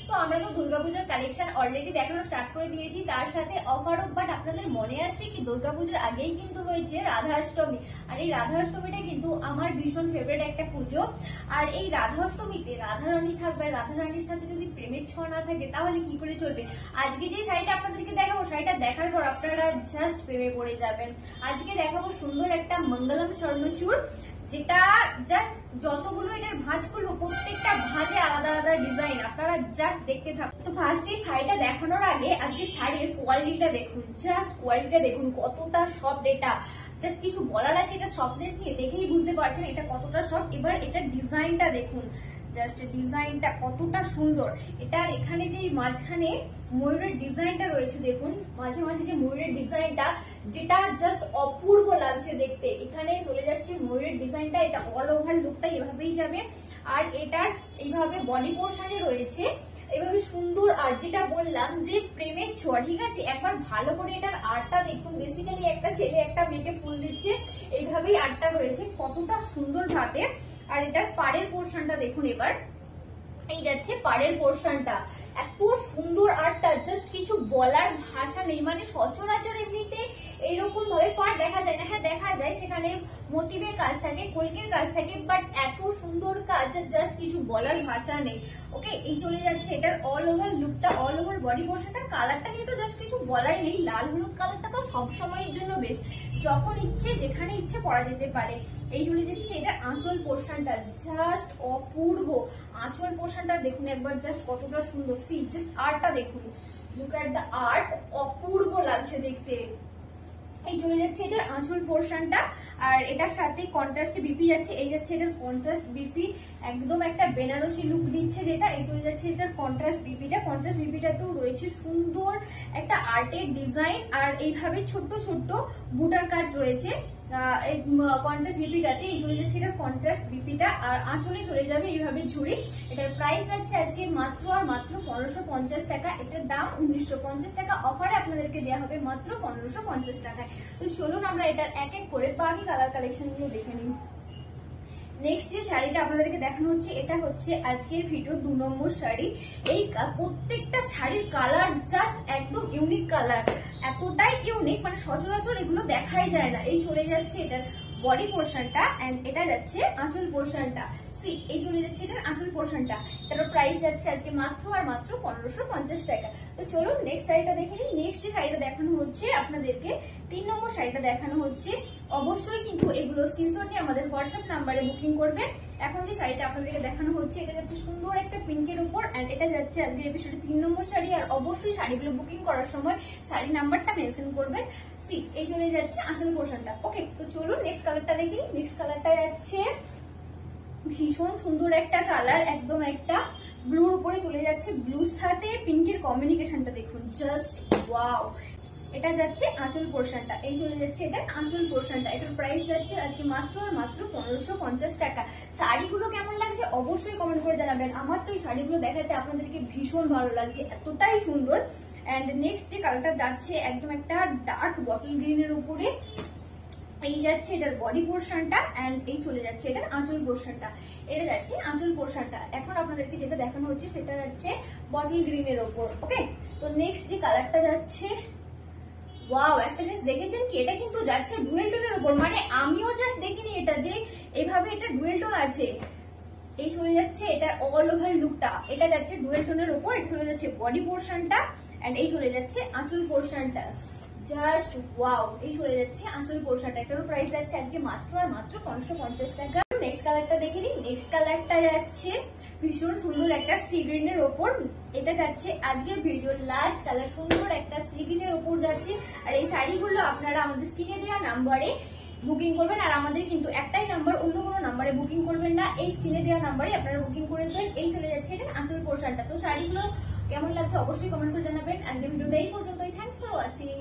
তো আমরা তো দুর্গাপূজার কালেকশন অলরেডি দেখানো স্টার্ট করে দিয়েছি, তার সাথে অফারও। বাট আপনাদের মনে আছে কি দুর্গাপূজার আগেই কিন্তু রয়েছে রাধাষ্টমী, আর এই রাধাষ্টমীটা কিন্তু আমার ভীষণ ফেভারিট একটা পুজো। আর এই রাধাষ্টমীতে রাধারানী থাকবে, রাধারানীর সাথে যদি প্রেমের ছোঁয়া না থাকে তাহলে কি করে চলবে। আজকে যে শাড়িটা আপনাদেরকে দেখাবো, শাড়িটা দেখার পর আপনারা জাস্ট প্রেমে পড়ে যাবেন। আজকে দেখাবো সুন্দর একটা মঙ্গলম স্বর্ণচূড়, যেটা জাস্ট যতগুলো এটার ভাঁজ করবো প্রত্যেকটা ভাঁজে আলাদা আলাদা ডিজাইন, আপনারা জাস্ট দেখতে থাকুন। তো ফার্স্টে শাড়িটা দেখানোর আগে আজকে শাড়ির কোয়ালিটিটা দেখুন, জাস্ট কোয়ালিটিটা দেখুন কতটা সফট। এটা জাস্ট কিছু বলার আছে, এটা সফটনেস নিয়ে দেখেই বুঝতে পারছেন এটা কতটা সফট। এবার এটা ডিজাইনটা দেখুন, জাস্ট ডিজাইনটা কতটা সুন্দর। এটার এখানে যে মাঝখানে ময়ূরের ডিজাইনটা রয়েছে দেখুন, মাঝে মাঝে যে ময়ূরের ডিজাইনটা, যেটা জাস্ট অপূর্ব লাগছে দেখতে। এখানে চলে যাচ্ছে ময়ূরের ডিজাইনটা, এটা অল ওভার লুকটা এভাবেই যাবে। আর এটার এইভাবে বডি পোর্শনে রয়েছে এভাবে সুন্দর। আর যেটা বললাম যে প্রেমের ছোঁয়া, ঠিক আছে, একবার ভালো করে এটার আর্টটা দেখুন। বেসিক্যালি একটা ছেলে একটা মেয়েকে ফুল দিচ্ছে, এইভাবেই আর্টটা রয়েছে কতটা সুন্দর ভাবে। আর এটার পাড়ের পোর্শনটা দেখুন, এবার এই যাচ্ছে পাড়ের পোর্শনটা, এত সুন্দর আর্টটা, জাস্ট কিছু বলার ভাষা নেই। মানে সচরাচর এমনিতে এইরকম ভাবে পাড় দেখা যায় না। হ্যাঁ দেখা যায়, সেখানে মোটিভের কাজ থাকে, কলকের কাজ থাকে, বাট এত সুন্দর কাজ জাস্ট কিছু বলার ভাষা নেই। ওকে, এই চলে যাচ্ছে এটার অল ওভার লুকটা, অল ওভার বডি পোর্শনটার কালারটা নিয়ে তো জাস্ট কিছু বলার নেই। লাল হলুদ কালারটা তো সব সময়ের জন্য বেস্ট, যখন ইচ্ছে যেখানে ইচ্ছে পরা যেতে পারে। এই চলে যাচ্ছে এটা আঁচল পোর্শনটা, জাস্ট অপূর্ব। আঁচল পোর্শনটা দেখুন একবার, জাস্ট কতটা সুন্দর। সি জাস্ট আর্টটা দেখুন, লুক এট দ্য আর্ট, অপূর্ব লাগছে দেখতে। এই চলে যাচ্ছে এটার আঁচল পোর্শনটা, আর এটার সাথে কন্ট্রাস্টে বিপি যাচ্ছে। এই যাচ্ছে এটার কন্ট্রাস্ট বিপি, একদম একটা বেনারসি লুক দিচ্ছে যেটা। এই চলে যাচ্ছে এটার কন্ট্রাস্ট বিপিটা, কন্ট্রাস্ট বিপিটাতেও রয়েছে সুন্দর একটা আর্টের ডিজাইন। আর এইভাবে ছোট্ট ছোট্ট বুটার কাজ রয়েছে কন্ট্রাস্ট বিপিটাতে। এই চলে যাচ্ছে এটার কন্ট্রাস্ট বিপিটা, আর আঁচলে চলে যাবে এইভাবে ঝুড়ি। এটার প্রাইস যাচ্ছে আজকে মাত্র আর মাত্র 1550 টাকা। এটার দাম 1950 টাকা, অফারে আপনাদেরকে দেওয়া হবে মাত্র 1550 টাকায়। তো চলুন আমরা এটার এক এক করে বাকি কালার কালেকশন গুলো দেখে নিই। নেক্সট যে শাড়িটা আপনাদেরকে দেখানো হচ্ছে, এটা হচ্ছে আজকের ভিডিও 2 নম্বর শাড়ি। এই প্রত্যেকটা শাড়ির কালার জাস্ট একদম ইউনিক কালার, এতটাই ইউনিক মানে সচরাচর এগুলো দেখাই যায় না। এই চলে যাচ্ছে এটার বডি পোর্শনটা, এন্ড এটা যাচ্ছে আঁচল পোর্শনটা। এই চলে যাচ্ছে এটার আঁচল পোর্শনটা। এটার প্রাইস যাচ্ছে আজকে মাত্র আর মাত্র 1550 টাকা। তো চলুন নেক্সট শাড়িটা দেখে নিই। নেক্সট যে শাড়িটা দেখানো হচ্ছে আপনাদেরকে 3 নম্বর শাড়িটা দেখানো হচ্ছে। অবশ্যই কিন্তু এগুলো স্ক্রিনশট নিয়ে আমাদের হোয়াটসঅ্যাপ নাম্বারে বুকিং করবেন। এখন যে শাড়িটা আপনাদেরকে দেখানো হচ্ছে, এটা যাচ্ছে সুন্দর একটা পিঙ্কের উপর, এন্ড এটা যাচ্ছে আজকের এপিসোডে 3 নম্বর শাড়ি। আর অবশ্যই শাড়িগুলো বুকিং করার সময় শাড়ি নাম্বারটা মেনশন করবেন। এই চলে যাচ্ছে আঁচল পোর্শনটা। ওকে, তো চলুন নেক্সট কালারটা দেখি। নেক্সট কালারটা যাচ্ছে ভীষণ সুন্দর একটা কালার, একদম একটা ব্লুর উপরে চলে যাচ্ছে, ব্লুর সাথে পিঙ্কের কম্বিনেশনটা দেখুন, জাস্ট ওয়াও। এটা যাচ্ছে আঁচল পোর্শনটা, এই চলে যাচ্ছে এটা আঁচল পোর্শনটা। এটার প্রাইস যাচ্ছে আজকে মাত্র আর মাত্র 1550 টাকা। শাড়িগুলো কেমন লাগছে অবশ্যই কমেন্ট করে জানাবেন। আমার তো এই শাড়িগুলো দেখাতে আপনাদেরকে ভীষণ ভালো লাগছে, এতটাই সুন্দর। এন্ড নেক্সট যে কালারটা যাচ্ছে একদম একটা ডার্ক বটল গ্রিনের উপরে, এই যাচ্ছে এটার বডি পোর্শনটা, এন্ড এই চলে যাচ্ছে এটার আঁচল পোর্শনটা। এটা যাচ্ছে আঁচল পোর্শনটা। এখন আপনাদেরকে যেটা দেখানো হচ্ছে সেটা যাচ্ছে বটল গ্রিনের ওপর। ওকে, তো নেক্সট যে কালারটা যাচ্ছে, ওয়াও, একটা জিনিস দেখেছেন কি, এটা কিন্তু যাচ্ছে ডুয়েল টোনের উপর। মানে আমিও জাস্ট দেখিনি এটা যে এইভাবে এটা ডুয়েল টোন আছে। এই চলে যাচ্ছে এটা অল ওভার লুকটা, এটা যাচ্ছে ডুয়েল টোনের উপর। এটা চলে যাচ্ছে বডি পোর্শনটা, এন্ড এই চলে যাচ্ছে আঁচল পোর্শনটা, জাস্ট ওয়াও। এই চলে যাচ্ছে আঁচল পোর্শনটা। এটার প্রাইস যাচ্ছে আজকে মাত্র আর মাত্র 1550 টাকা। নেক্সট কালারটা দেখে নিন। নেক্সট কালারটা যাচ্ছে ভীষণ সুন্দর একটা সি গ্রিনের ওপর। এটা যাচ্ছে আজকের ভিডিওর লাস্ট কালার, সুন্দর একটা সি গ্রিনের ওপর যাচ্ছে। আর এই শাড়িগুলো আপনারা আমাদের স্ক্রিনে দেওয়া নাম্বারে বুকিং করবেন। আর আমাদের কিন্তু একটাই নাম্বার, অন্য কোনো নাম্বারে বুকিং করবেন না, এই স্ক্রিনে দেওয়া নাম্বারে আপনারা বুকিং করে দেবেন। এই চলে যাচ্ছে এটা আঁচল পোর্শনটা। তো শাড়িগুলো কেমন লাগছে অবশ্যই কমেন্ট করে জানাবেন। আজকের ভিডিওটা এই পর্যন্তই। Thanks for watching.